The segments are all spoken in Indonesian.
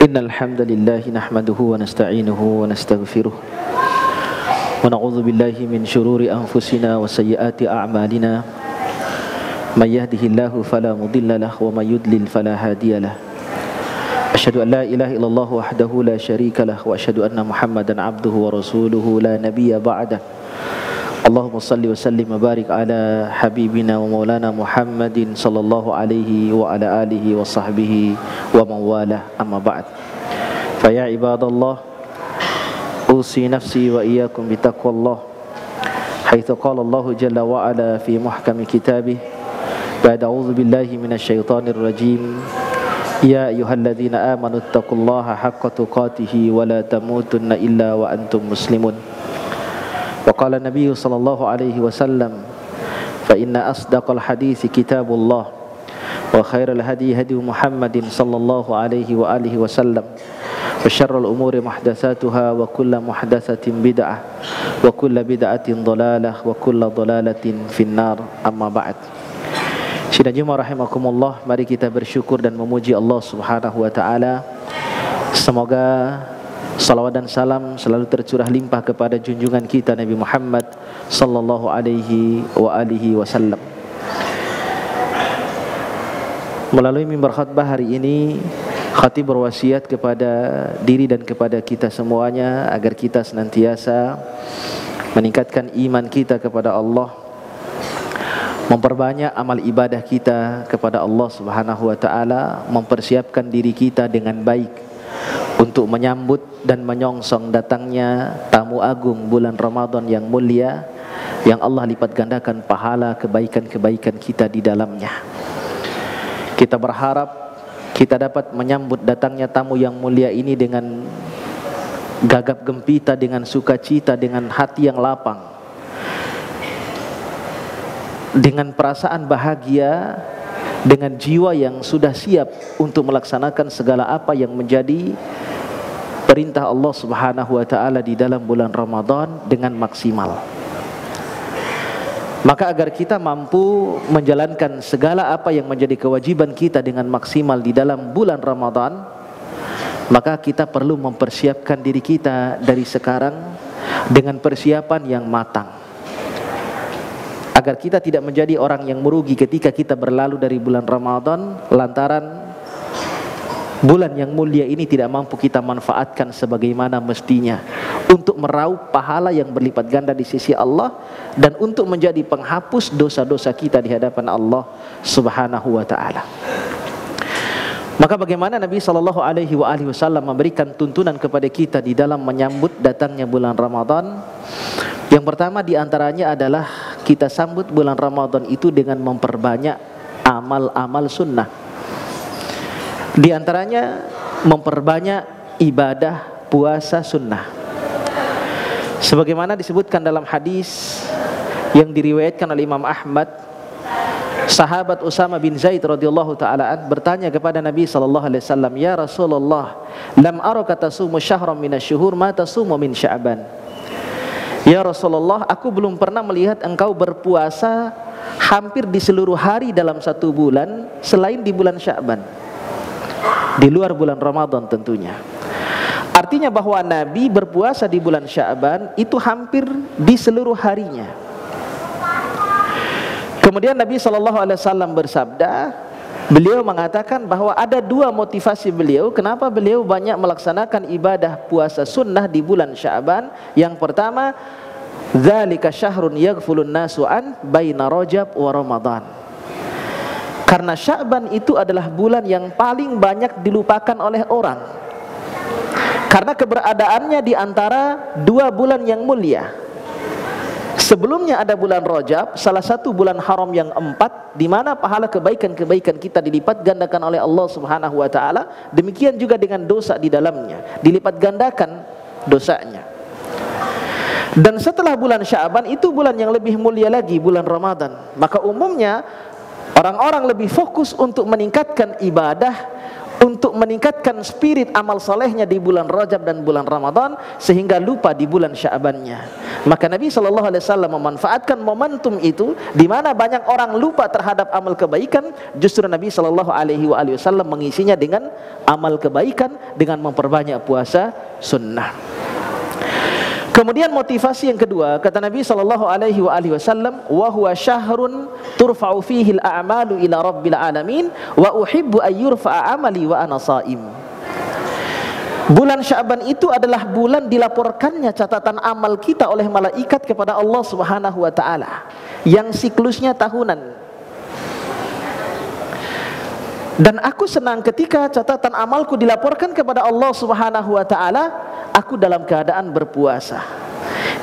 Innal hamdalillah nahmaduhu wa nasta'inuhu wa nastaghfiruh wa na'udzu billahi min shururi anfusina wa sayyiati a'malina may yahdihillahu fala mudilla lahu wa may yudlil fala hadiya lahu asyhadu an la ilaha illallah wahdahu la syarika lahu wa asyhadu anna muhammadan abduhu wa rasuluhu la nabiyya ba'dah. Allahumma salli wa sallim wa barik ala habibina wa maulana Muhammadin sallallahu alaihi wa ala alihi wa sahbihi wa mawalah, amma ba'd. Fa ya ibadallah, usi nafsi wa iyyakum bitaqwallah haitsu qala Allah jalla wa ala fi muhkami kitabih ba'da a'udzu billahi minasyaitonir rajim. Ya ayyuhalladzina amanu taqullaha haqqa tuqatih wa la tamutunna illa wa antum muslimun. وقال النبي صلى الله عليه وسلم فإن أصدق الحديث كتاب الله وخير الهدي هدي محمد صلى الله عليه وآله وسلم وشر الأمور محدثاتها وكل محدثة بدعة وكل بدعة ضلالة وكل ضلالة في النار أما بعد. Sidang jemaah rahimakumullah, mari kita bersyukur dan memuji Allah Subhanahu wa taala. Semoga salawat dan salam selalu tercurah limpah kepada junjungan kita Nabi Muhammad sallallahu alaihi wa alihi wasallam. Melalui mimbar khutbah hari ini, khatib berwasiat kepada diri dan kepada kita semuanya agar kita senantiasa meningkatkan iman kita kepada Allah, memperbanyak amal ibadah kita kepada Allah Subhanahu wa taala, mempersiapkan diri kita dengan baik untuk menyambut dan menyongsong datangnya tamu agung bulan Ramadan yang mulia, yang Allah lipat gandakan pahala kebaikan-kebaikan kita di dalamnya. Kita berharap kita dapat menyambut datangnya tamu yang mulia ini dengan gagap gempita, dengan sukacita, dengan hati yang lapang, dengan perasaan bahagia, dengan jiwa yang sudah siap untuk melaksanakan segala apa yang menjadi perintah Allah Subhanahu wa taala di dalam bulan Ramadan dengan maksimal. Maka agar kita mampu menjalankan segala apa yang menjadi kewajiban kita dengan maksimal di dalam bulan Ramadan, maka kita perlu mempersiapkan diri kita dari sekarang dengan persiapan yang matang, agar kita tidak menjadi orang yang merugi ketika kita berlalu dari bulan Ramadan lantaran bulan yang mulia ini tidak mampu kita manfaatkan sebagaimana mestinya untuk meraup pahala yang berlipat ganda di sisi Allah dan untuk menjadi penghapus dosa-dosa kita di hadapan Allah Subhanahu wa taala. Maka bagaimana Nabi sallallahu alaihi wasallam memberikan tuntunan kepada kita di dalam menyambut datangnya bulan Ramadan? Yang pertama di antaranya adalah kita sambut bulan Ramadan itu dengan memperbanyak amal-amal sunnah. Di antaranya memperbanyak ibadah puasa sunnah. Sebagaimana disebutkan dalam hadis yang diriwayatkan oleh Imam Ahmad, sahabat Usama bin Zaid radhiyallahu taala bertanya kepada Nabi sallallahu alaihi wasallam, "Ya Rasulullah, lam araka tasumu syahran minasyuhur ma tasumu min Sya'ban." Ya Rasulullah, aku belum pernah melihat engkau berpuasa hampir di seluruh hari dalam satu bulan selain di bulan Sya'ban, di luar bulan Ramadan tentunya. Artinya bahwa Nabi berpuasa di bulan Sya'ban itu hampir di seluruh harinya. Kemudian Nabi SAW bersabda, beliau mengatakan bahwa ada dua motivasi beliau kenapa beliau banyak melaksanakan ibadah puasa sunnah di bulan Sya'ban. Yang pertama, dzalika syahrun yaghfulun nasu an baina Rajab wa Ramadan. Karena Sya'ban itu adalah bulan yang paling banyak dilupakan oleh orang, karena keberadaannya di antara dua bulan yang mulia. Sebelumnya ada bulan Rajab, salah satu bulan haram yang empat, di mana pahala kebaikan-kebaikan kita dilipat gandakan oleh Allah Subhanahu wa taala. Demikian juga dengan dosa di dalamnya, dilipat gandakan dosanya. Dan setelah bulan Sya'ban itu bulan yang lebih mulia lagi, bulan Ramadan. Maka umumnya orang-orang lebih fokus untuk meningkatkan ibadah, untuk meningkatkan spirit amal solehnya di bulan Rajab dan bulan Ramadan, sehingga lupa di bulan Sya'bannya. Maka Nabi SAW memanfaatkan momentum itu, di mana banyak orang lupa terhadap amal kebaikan. Justru Nabi SAW mengisinya dengan amal kebaikan, dengan memperbanyak puasa sunnah. Kemudian motivasi yang kedua, kata Nabi SAW, wa huwa syahrun turfa'u fihi al-a'malu ila rabbil alamin wa uhibbu an yurfa'a amali wa ana sha'im. Bulan Sya'ban itu adalah bulan dilaporkannya catatan amal kita oleh malaikat kepada Allah Subhanahu wa taala, yang siklusnya tahunan. Dan aku senang ketika catatan amalku dilaporkan kepada Allah Subhanahu wa taala, aku dalam keadaan berpuasa.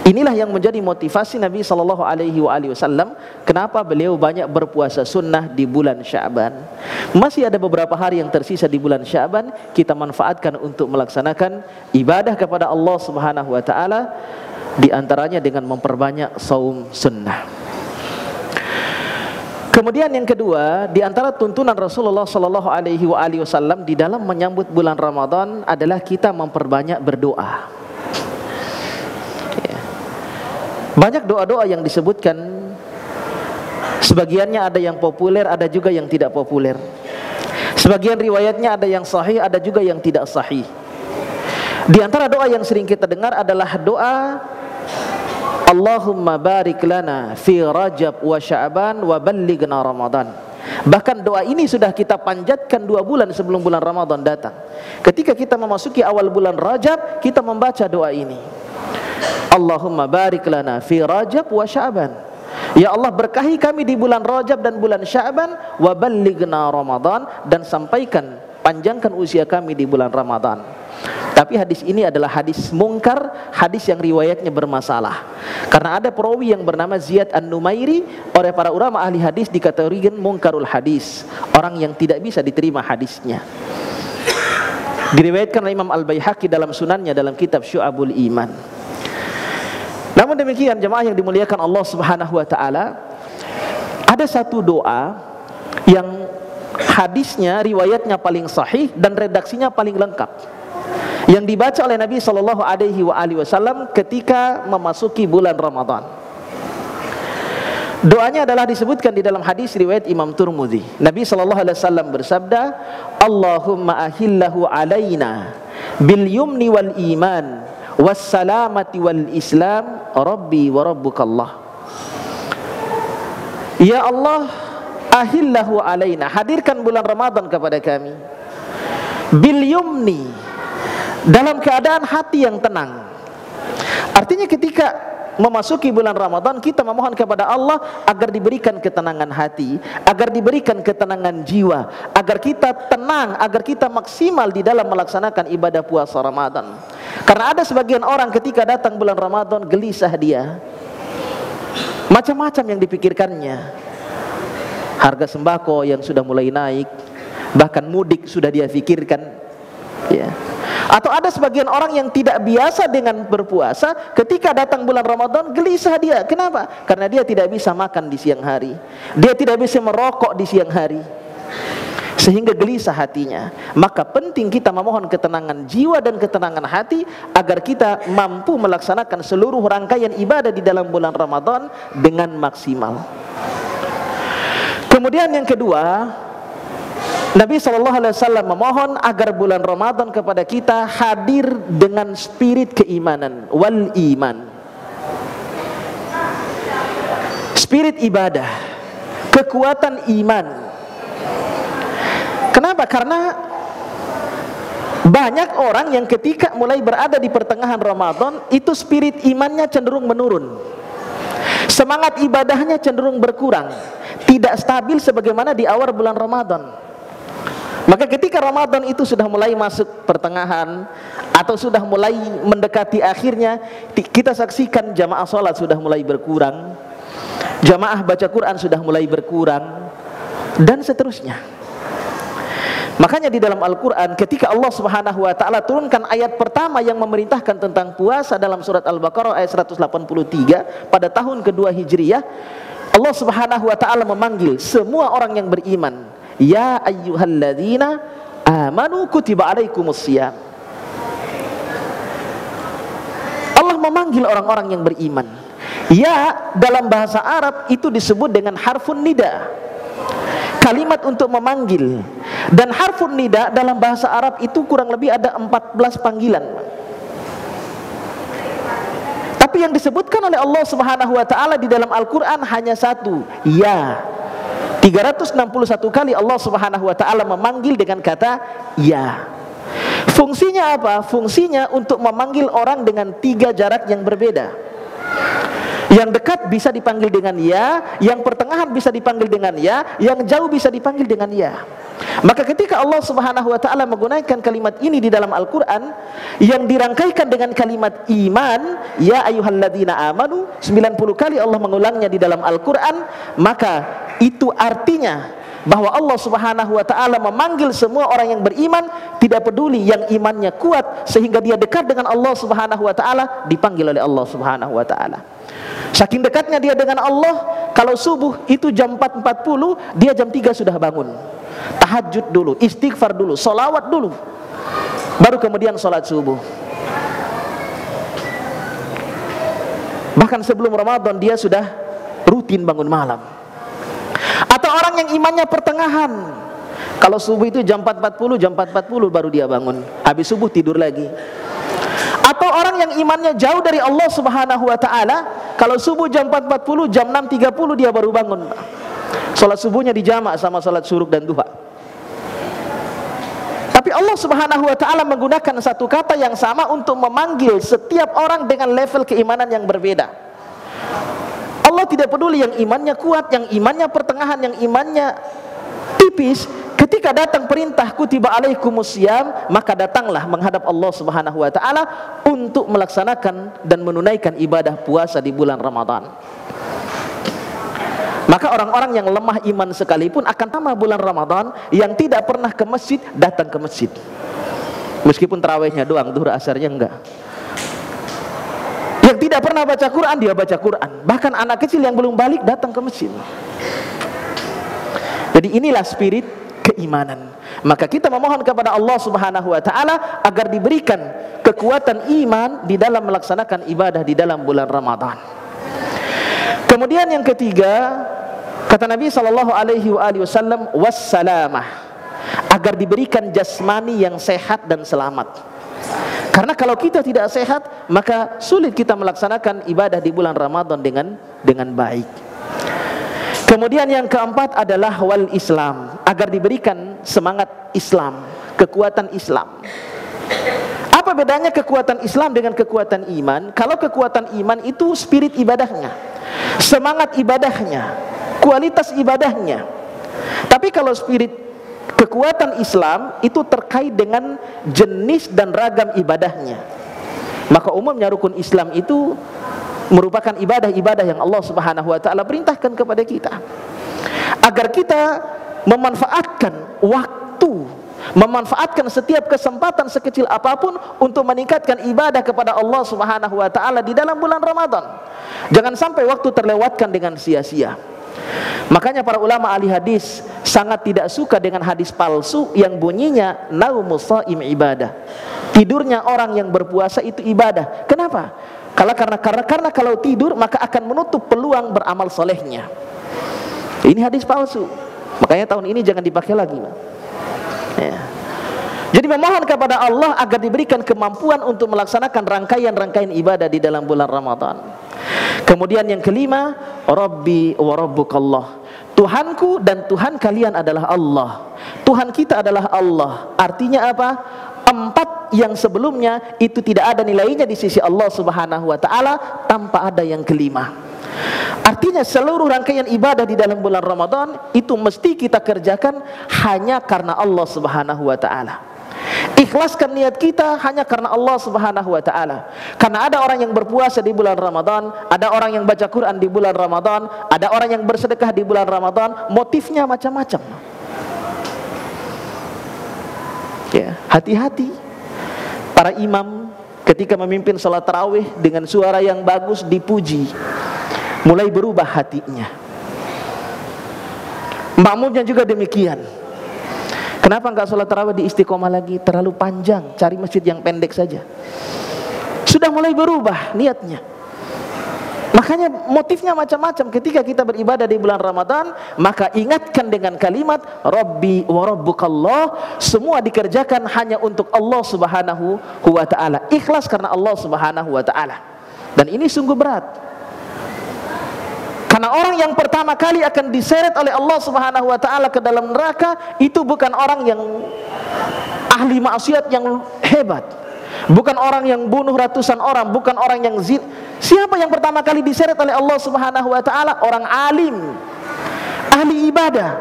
Inilah yang menjadi motivasi Nabi SAW. Kenapa beliau banyak berpuasa sunnah di bulan Sya'ban. Masih ada beberapa hari yang tersisa di bulan Sya'ban, kita manfaatkan untuk melaksanakan ibadah kepada Allah Subhanahu wa taala, di antaranya dengan memperbanyak saum sunnah. Kemudian yang kedua, di antara tuntunan Rasulullah SAW di dalam menyambut bulan Ramadan adalah kita memperbanyak berdoa. Banyak doa-doa yang disebutkan, sebagiannya ada yang populer, ada juga yang tidak populer. Sebagian riwayatnya ada yang sahih, ada juga yang tidak sahih. Di antara doa yang sering kita dengar adalah doa Allahumma barik lana fi Rajab wa Sya'ban wa ballighna Ramadan. Bahkan doa ini sudah kita panjatkan 2 bulan sebelum bulan Ramadan datang. Ketika kita memasuki awal bulan Rajab, kita membaca doa ini. Allahumma barik lana fi Rajab wa Sya'ban. Ya Allah, berkahi kami di bulan Rajab dan bulan Sya'ban, wa ballighna Ramadan, dan sampaikan, panjangkan usia kami di bulan Ramadan. Tapi hadis ini adalah hadis mungkar, hadis yang riwayatnya bermasalah. Karena ada perawi yang bernama Ziyad An-Numairi, oleh para ulama ahli hadis dikategorikan mungkarul hadis, orang yang tidak bisa diterima hadisnya. Diriwayatkan oleh Imam Al-Baihaqi dalam sunannya, dalam kitab Syu'abul Iman. Namun demikian, jemaah yang dimuliakan Allah Subhanahu wa taala, ada satu doa yang hadisnya, riwayatnya paling sahih dan redaksinya paling lengkap, yang dibaca oleh Nabi SAW ketika memasuki bulan Ramadan. Doanya adalah disebutkan di dalam hadis riwayat Imam Tirmidzi. Nabi SAW bersabda, Allahumma ahillahu alaina bil yumni wal iman wassalamati wal islam rabbi wa rabbukallah. Ya Allah, ahillahu alaina, hadirkan bulan Ramadan kepada kami, bil yumni, dalam keadaan hati yang tenang. Artinya ketika memasuki bulan Ramadan, kita memohon kepada Allah agar diberikan ketenangan hati, agar diberikan ketenangan jiwa, agar kita tenang, agar kita maksimal di dalam melaksanakan ibadah puasa Ramadan. Karena ada sebagian orang ketika datang bulan Ramadan gelisah dia, macam-macam yang dipikirkannya. Harga sembako yang sudah mulai naik, bahkan mudik sudah dia pikirkan, ya. Atau ada sebagian orang yang tidak biasa dengan berpuasa, ketika datang bulan Ramadan gelisah dia. Kenapa? Karena dia tidak bisa makan di siang hari, dia tidak bisa merokok di siang hari, sehingga gelisah hatinya. Maka penting kita memohon ketenangan jiwa dan ketenangan hati, agar kita mampu melaksanakan seluruh rangkaian ibadah di dalam bulan Ramadan dengan maksimal. Kemudian yang kedua, Nabi SAW memohon agar bulan Ramadan kepada kita hadir dengan spirit keimanan, wal iman, spirit ibadah, kekuatan iman. Kenapa? Karena banyak orang yang ketika mulai berada di pertengahan Ramadan, itu spirit imannya cenderung menurun, semangat ibadahnya cenderung berkurang, tidak stabil sebagaimana di awal bulan Ramadan. Maka ketika Ramadan itu sudah mulai masuk pertengahan atau sudah mulai mendekati akhirnya, kita saksikan jamaah sholat sudah mulai berkurang, jamaah baca Quran sudah mulai berkurang, dan seterusnya. Makanya di dalam Al-Quran, ketika Allah Subhanahu wa ta'ala turunkan ayat pertama yang memerintahkan tentang puasa dalam surat Al-Baqarah ayat 183 pada tahun kedua Hijriyah, Allah Subhanahu wa ta'ala memanggil semua orang yang beriman, ya ayyuhalladzina amanu kutiba alaikumus shiyam. Allah memanggil orang-orang yang beriman. Ya dalam bahasa Arab itu disebut dengan harfun nida, kalimat untuk memanggil. Dan harfun nida dalam bahasa Arab itu kurang lebih ada 14 panggilan. Tapi yang disebutkan oleh Allah Subhanahu wa taala di dalam Al-Qur'an hanya satu, ya. 361 kali Allah Subhanahu wa taala memanggil dengan kata ya. Fungsinya apa? Fungsinya untuk memanggil orang dengan 3 jarak yang berbeda. Yang dekat bisa dipanggil dengan ya, yang pertengahan bisa dipanggil dengan ya, yang jauh bisa dipanggil dengan ya. Maka ketika Allah Subhanahu wa taala menggunakan kalimat ini di dalam Al-Qur'an yang dirangkaikan dengan kalimat iman, ya ayyuhalladzina amanu, 90 kali Allah mengulangnya di dalam Al-Qur'an, maka itu artinya bahwa Allah Subhanahu wa taala memanggil semua orang yang beriman, tidak peduli yang imannya kuat sehingga dia dekat dengan Allah Subhanahu wa taala, dipanggil oleh Allah Subhanahu wa taala. Saking dekatnya dia dengan Allah, kalau subuh itu jam 4.40, dia jam 3 sudah bangun. Tahajud dulu, istighfar dulu, solawat dulu, baru kemudian sholat subuh. Bahkan sebelum Ramadan dia sudah rutin bangun malam. Atau orang yang imannya pertengahan, kalau subuh itu jam 4.40, jam 4.40 baru dia bangun, habis subuh tidur lagi. Atau orang yang imannya jauh dari Allah Subhanahu wa taala, kalau subuh jam 4.40, jam 6.30 dia baru bangun. Salat subuhnya dijamak sama salat syuruk dan duha. Tapi Allah Subhanahu wa taala menggunakan satu kata yang sama untuk memanggil setiap orang dengan level keimanan yang berbeda. Allah tidak peduli yang imannya kuat, yang imannya pertengahan, yang imannya tipis. Ketika datang perintah kutiba alaikumusiyam, maka datanglah menghadap Allah Subhanahu wa taala untuk melaksanakan dan menunaikan ibadah puasa di bulan Ramadan. Maka orang-orang yang lemah iman sekalipun akan tamat bulan Ramadan, yang tidak pernah ke masjid datang ke masjid. Meskipun tarawihnya doang, duhur asarnya enggak. Yang tidak pernah baca Quran, dia baca Quran. Bahkan anak kecil yang belum balik datang ke masjid. Jadi inilah spirit keimanan. Maka kita memohon kepada Allah Subhanahu wa taala agar diberikan kekuatan iman di dalam melaksanakan ibadah di dalam bulan Ramadan. Kemudian yang ketiga, kata Nabi sallallahu alaihi wasallam, wassalamah, agar diberikan jasmani yang sehat dan selamat. Karena kalau kita tidak sehat, maka sulit kita melaksanakan ibadah di bulan Ramadan dengan baik. Kemudian yang keempat adalah wal Islam, agar diberikan semangat Islam, kekuatan Islam. Apa bedanya kekuatan Islam dengan kekuatan iman? Kalau kekuatan iman itu spirit ibadahnya, semangat ibadahnya, kualitas ibadahnya. Tapi kalau spirit kekuatan Islam itu terkait dengan jenis dan ragam ibadahnya. Maka umumnya rukun Islam itu merupakan ibadah-ibadah yang Allah Subhanahu wa taala perintahkan kepada kita, agar kita memanfaatkan waktu, memanfaatkan setiap kesempatan sekecil apapun untuk meningkatkan ibadah kepada Allah Subhanahu wa taala di dalam bulan Ramadan. Jangan sampai waktu terlewatkan dengan sia-sia. Makanya para ulama ahli hadis sangat tidak suka dengan hadis palsu yang bunyinya naumus shaim ibadah. Tidurnya orang yang berpuasa itu ibadah. Kenapa? Karena kalau tidur maka akan menutup peluang beramal solehnya. Ini hadis palsu. Makanya tahun ini jangan dipakai lagi. Ya. Jadi memohon kepada Allah agar diberikan kemampuan untuk melaksanakan rangkaian-rangkaian ibadah di dalam bulan Ramadan. Kemudian yang kelima, Rabbi wa Rabbukallah, Tuhanku dan Tuhan kalian adalah Allah. Tuhan kita adalah Allah. Artinya apa? 4 yang sebelumnya itu tidak ada nilainya di sisi Allah Subhanahu wa taala tanpa ada yang kelima. Artinya seluruh rangkaian ibadah di dalam bulan Ramadan itu mesti kita kerjakan hanya karena Allah Subhanahu wa taala. Ikhlaskan niat kita hanya karena Allah Subhanahu wa taala. Karena ada orang yang berpuasa di bulan Ramadan, ada orang yang baca Quran di bulan Ramadan, ada orang yang bersedekah di bulan Ramadan, motifnya macam-macam. Ya, hati-hati para imam ketika memimpin salat tarawih dengan suara yang bagus dipuji, mulai berubah hatinya. Makmumnya juga demikian. Kenapa enggak salat tarawih di Istiqomah lagi? Terlalu panjang, cari masjid yang pendek saja. sudah mulai berubah niatnya. Makanya motifnya macam-macam. Ketika kita beribadah di bulan Ramadan, maka ingatkan dengan kalimat Rabbi wa Rabbukallah. Semua dikerjakan hanya untuk Allah Subhanahu wa ta'ala. Ikhlas karena Allah Subhanahu wa ta'ala. Dan ini sungguh berat. Karena orang yang pertama kali akan diseret oleh Allah Subhanahu wa ta'ala ke dalam neraka, itu bukan orang yang ahli maksiat yang hebat, bukan orang yang bunuh ratusan orang, bukan orang yang zina. Siapa yang pertama kali diseret oleh Allah Subhanahu wa ta'ala? Orang alim, ahli ibadah.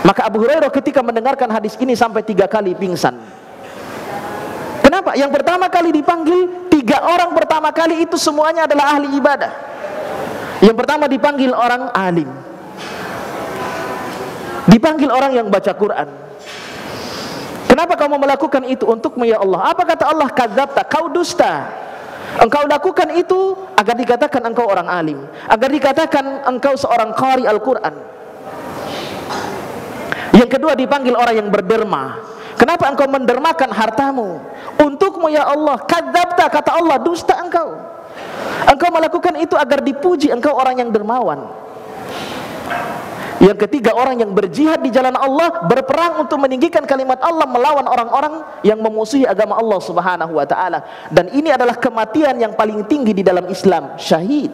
Maka Abu Hurairah ketika mendengarkan hadis ini sampai 3 kali pingsan. Kenapa? Yang pertama kali dipanggil, 3 orang pertama kali itu semuanya adalah ahli ibadah. Yang pertama dipanggil orang alim, dipanggil orang yang baca Quran. Kenapa kamu melakukan itu? Untukmu ya Allah. Apa kata Allah? Kadzabta, kau dusta. Engkau lakukan itu agar dikatakan engkau orang alim, agar dikatakan engkau seorang qari Al-Quran. Yang kedua dipanggil orang yang berderma. Kenapa engkau mendermakan hartamu? Untukmu ya Allah. Kadzabta, kata Allah, dusta engkau. Engkau melakukan itu agar dipuji engkau orang yang dermawan. Yang ketiga, orang yang berjihad di jalan Allah, berperang untuk meninggikan kalimat Allah, melawan orang-orang yang memusuhi agama Allah Subhanahu wa ta'ala. Dan ini adalah kematian yang paling tinggi di dalam Islam, syahid.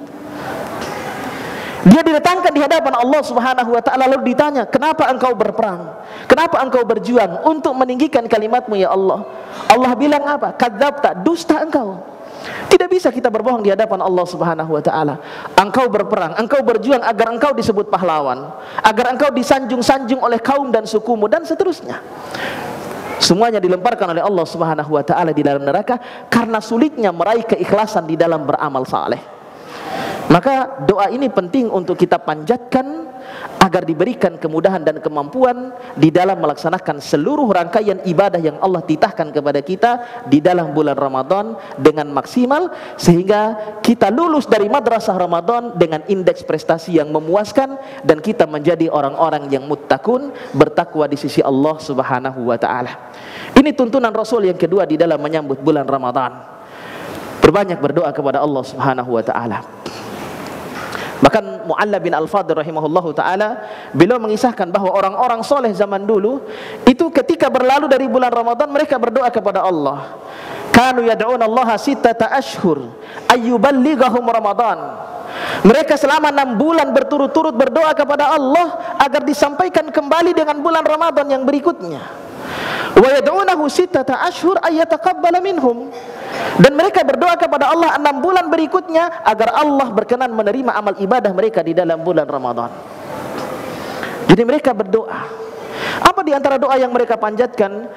Dia didatangkan di hadapan Allah Subhanahu wa ta'ala, lalu ditanya, kenapa engkau berperang? Kenapa engkau berjuang untuk meninggikan kalimatmu ya Allah? Allah bilang apa? Kadzabta, dusta engkau. Tidak bisa kita berbohong di hadapan Allah Subhanahu wa ta'ala. Engkau berperang, engkau berjuang agar engkau disebut pahlawan, agar engkau disanjung-sanjung oleh kaum dan sukumu, dan seterusnya. Semuanya dilemparkan oleh Allah Subhanahu wa ta'ala di dalam neraka karena sulitnya meraih keikhlasan di dalam beramal saleh. Maka doa ini penting untuk kita panjatkan agar diberikan kemudahan dan kemampuan di dalam melaksanakan seluruh rangkaian ibadah yang Allah titahkan kepada kita di dalam bulan Ramadan dengan maksimal, sehingga kita lulus dari madrasah Ramadan dengan indeks prestasi yang memuaskan dan kita menjadi orang-orang yang muttaqun, bertakwa di sisi Allah Subhanahu wa ta'ala. Ini tuntunan Rasul yang kedua di dalam menyambut bulan Ramadan. Berbanyak berdoa kepada Allah Subhanahu wa ta'ala. Bahkan Mu'alla bin Al-Fadl rahimahullahu ta'ala, beliau mengisahkan bahwa orang-orang soleh zaman dulu itu ketika berlalu dari bulan Ramadan, mereka berdoa kepada Allah. Kanu yad'una Allah sittata ashhur ayyuballighahum Ramadan. Mereka selama 6 bulan berturut-turut berdoa kepada Allah agar disampaikan kembali dengan bulan Ramadan yang berikutnya. Wa yad'unahu sittata ashhur ayyataqabbala minhum. Dan mereka berdoa kepada Allah 6 bulan berikutnya agar Allah berkenan menerima amal ibadah mereka di dalam bulan Ramadan. Jadi mereka berdoa. Apa di antara doa yang mereka panjatkan?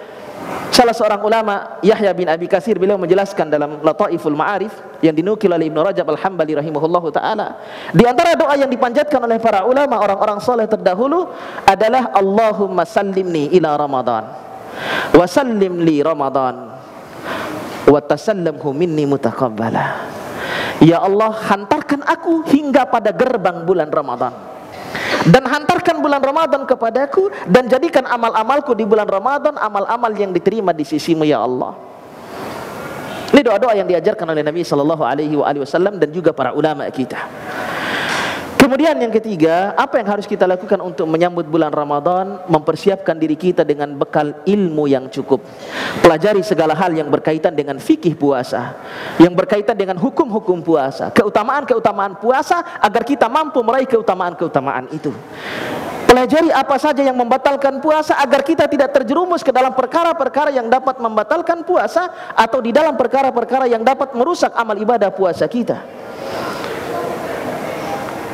Salah seorang ulama, Yahya bin Abi Katsir, beliau menjelaskan dalam Lataiful Ma'arif yang dinukil oleh Ibnu Rajab Al-Hambali rahimahullahu ta'ala, di antara doa yang dipanjatkan oleh para ulama, orang-orang soleh terdahulu adalah Allahumma sallimni ila Ramadan wa sallim li Ramadan wa tasallamhu minni mutaqabbala. Ya Allah, hantarkan aku hingga pada gerbang bulan Ramadan, dan hantarkan bulan Ramadan kepadaku, dan jadikan amal-amalku di bulan Ramadan amal-amal yang diterima di sisimu ya Allah. Ini doa-doa yang diajarkan oleh Nabi sallallahu alaihi wasallam dan juga para ulama kita. Kemudian yang ketiga, apa yang harus kita lakukan untuk menyambut bulan Ramadan? Mempersiapkan diri kita dengan bekal ilmu yang cukup. Pelajari segala hal yang berkaitan dengan fikih puasa, yang berkaitan dengan hukum-hukum puasa, keutamaan-keutamaan puasa, agar kita mampu meraih keutamaan-keutamaan itu. Pelajari apa saja yang membatalkan puasa agar kita tidak terjerumus ke dalam perkara-perkara yang dapat membatalkan puasa, atau di dalam perkara-perkara yang dapat merusak amal ibadah puasa kita.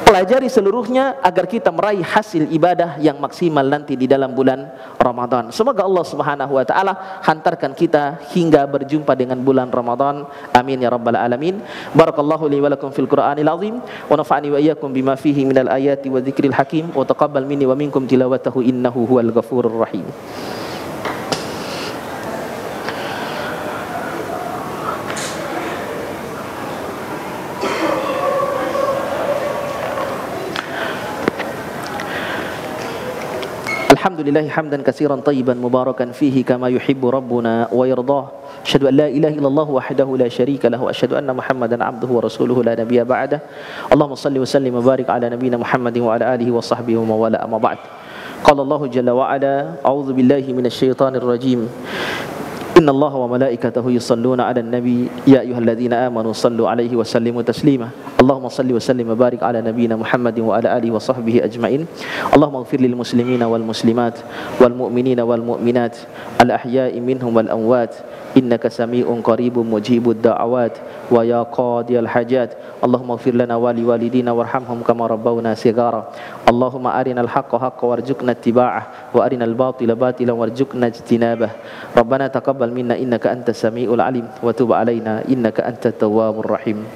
Pelajari seluruhnya agar kita meraih hasil ibadah yang maksimal nanti di dalam bulan Ramadan. Semoga Allah Subhanahu wa ta'ala hantarkan kita hingga berjumpa dengan bulan Ramadan. Amin ya rabbal alamin. Barakallahu li wa lakum fil Qur'anil azim, wa nafa'ani wa iyyakum bima fihi minal ayati wa dzikril hakim, wa taqabbal minni wa minkum tilawatahu innahu huwal ghafurur rahim. Alhamdulillahi hamdan katsiran tayyiban mubarakan fihi kama yuhibbu rabbuna wa yardah. Asyhadu an la ilaha illallah wahdahu la syarika lahu wa asyhadu anna Muhammadan abduhu wa rasuluhu la nabiyya ba'da. Allahumma shalli wa sallim wa barik ala nabiyyina Muhammadin wa ala alihi wa sahbihi wa mawala amma ba'd. Qala Allah jalla wa ala, a'udzu billahi minasy syaithanir rajim. Inna Allah wa malaikatahu yusalluna 'alan nabi ya ayyuhalladzina amanu sallu 'alaihi wa sallimu taslima. Allahumma salli wa sallim wa barik ala nabiyyina Muhammadin wa ala alihi wa sahbihi ajma'in. Allahumma ighfir lil muslimina wal muslimat wal mu'minina wal mu'minat al ahya'i minhum wal amwat innaka sami'un qaribun mujibud da'awat wa ya qadiyal hajat. Allahumma ighfir lana wa li walidina warhamhum kama rabbawna shighara. Allahumma arinal haqqa haqqan warzuqna ittiba'ah wa arinal batila batilan warzuqna ijtinabah. Rabbana taqabbal minna innaka antas samiul alim wa tub alaina innaka antat tawwabur rahim.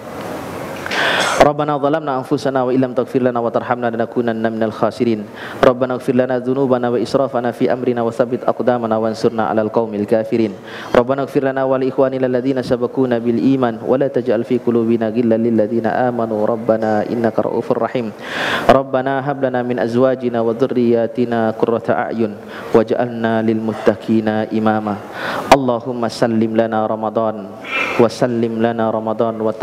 Rabbana zalamna anfusana wa illam taghfir lana wa tarhamna lanakunanna minal khasirin. Rabbana ighfir lana dzunubana wa israfana fi amrina wa tsabbit aqdamana wansurna 'alal qaumil kafirin. Rabbana ighfir lana wa li ikhwanina alladzina sabaquna bil iman wa la taj'al fi qulubina ghillan lil ladzina amanu rabbana innaka ra'ufur rahim. Rabbana hab lana min azwajina wa dhurriyyatina qurrata a'yun waj'alna lil muttaqina imama. Allahumma sallim lana Ramadan wa sallim lana Ramadan wa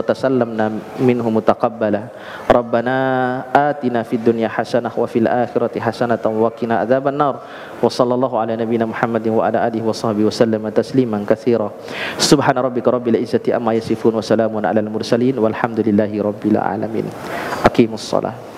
tasallamna minhu mutaqabbala. Rabbana atina fid dunya hasanah wa fil akhirati hasanatan wa qina adzabannar. Wa sallallahu ala nabiyyina Muhammadin wa ala alihi wa sahbihi wa sallama tasliman katsira. Subhana rabbika rabbil izzati amma yasifun wa salamun alal mursalin walhamdulillahi rabbil alamin. Aqimus shalah.